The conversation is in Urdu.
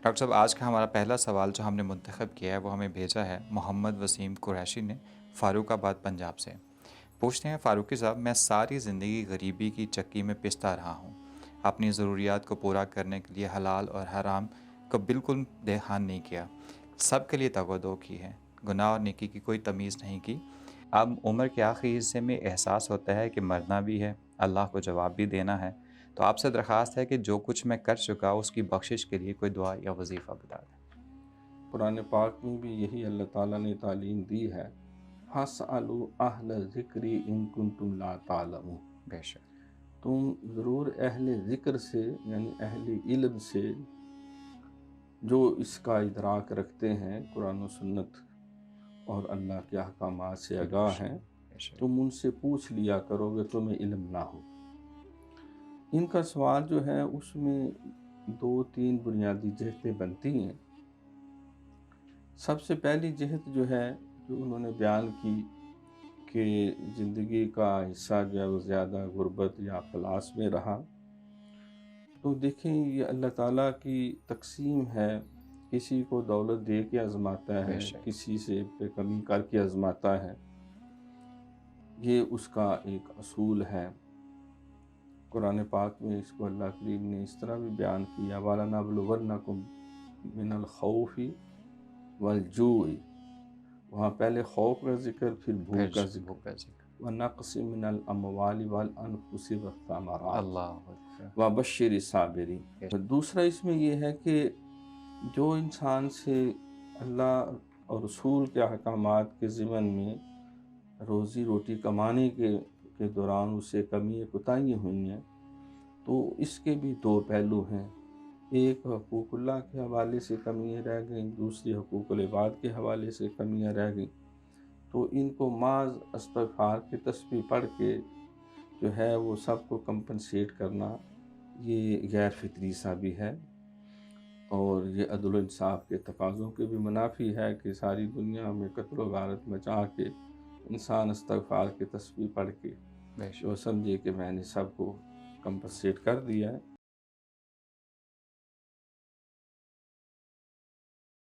ڈاکٹر صاحب، آج کا ہمارا پہلا سوال جو ہم نے منتخب کیا ہے وہ ہمیں بھیجا ہے محمد وسیم قریشی نے، فاروق آباد پنجاب سے۔ پوچھتے ہیں فاروقی صاحب، میں ساری زندگی غریبی کی چکی میں پستا رہا ہوں، اپنی ضروریات کو پورا کرنے کے لیے حلال اور حرام کو بالکل دیہان نہیں کیا، سب کے لیے تگودو کی ہے، گناہ اور نیکی کی کوئی تمیز نہیں کی۔ اب عمر کے آخری حصے میں احساس ہوتا ہے کہ مرنا بھی ہے، اللہ کو جواب بھی دینا ہے، تو آپ سے درخواست ہے کہ جو کچھ میں کر چکا اس کی بخشش کے لیے کوئی دعا یا وظیفہ بتا دیں۔ قرآن پاک میں بھی یہی اللہ تعالیٰ نے تعلیم دی ہے، فَاسْأَلُوا أَهْلَ الذِّكْرِ إِن كُنتُمْ لَا تَعْلَمُونَ۔ بے شک۔ تم ضرور اہل ذکر سے، یعنی اہل علم سے، جو اس کا ادراک رکھتے ہیں، قرآن و سنت اور اللہ کے احکامات سے آگاہ ہیں، بے شک۔ تم ان سے پوچھ لیا کرو گے تمہیں علم نہ ہو۔ ان کا سوال جو ہے اس میں 2-3 بنیادی جہتیں بنتی ہیں۔ سب سے پہلی جہت جو ہے، جو انہوں نے بیان کی کہ زندگی کا حصہ جو ہے وہ زیادہ غربت یا افلاس میں رہا، تو دیکھیں یہ اللہ تعالیٰ کی تقسیم ہے، کسی کو دولت دے کے آزماتا بے ہے، شک۔ کسی سے بے کمی کر کے آزماتا ہے، یہ اس کا ایک اصول ہے۔ قرآن پاک میں اس کو اللہ کریم نے اس طرح بھی بیان کیا، وَلَنَبْلُوَنَّكُمْ مِنَ الْخَوْفِ وَالْجُوعِ، وہاں پہلے خوف کا ذکر، پھر بے بھوک کا شک، ذکر، بھوک کا ذکر۔ وَنَقْصٍ مِنَ الْأَمْوَالِ وَالْأَنفُسِ وَالثَّمَرَاتِ اللہ اکبر۔ وَبَشِّرِ الصَّابِرِينَ۔ دوسرا اس میں یہ ہے کہ جو انسان سے اللہ اور رسول کے احکامات کے ضمن میں روزی روٹی کمانے کے دوران اسے کمی کوتاہیاں ہوئی ہیں، تو اس کے بھی 2 پہلو ہیں۔ ایک حقوق اللہ کے حوالے سے کمیاں رہ گئیں، دوسری حقوق العباد کے حوالے سے کمیاں رہ گئیں، تو ان کو محض استغفار کے تسبیح پڑھ کے جو ہے وہ سب کو کمپنسیٹ کرنا، یہ غیر فطری سا بھی ہے، اور یہ عدل و انصاف کے تقاضوں کے بھی منافی ہے کہ ساری دنیا میں قتل و غارت مچا کے انسان استغفار کے تسبیح پڑھ کے بے شک۔ جو سمجھے کہ میں نے سب کو کمپنسیٹ کر دیا ہے،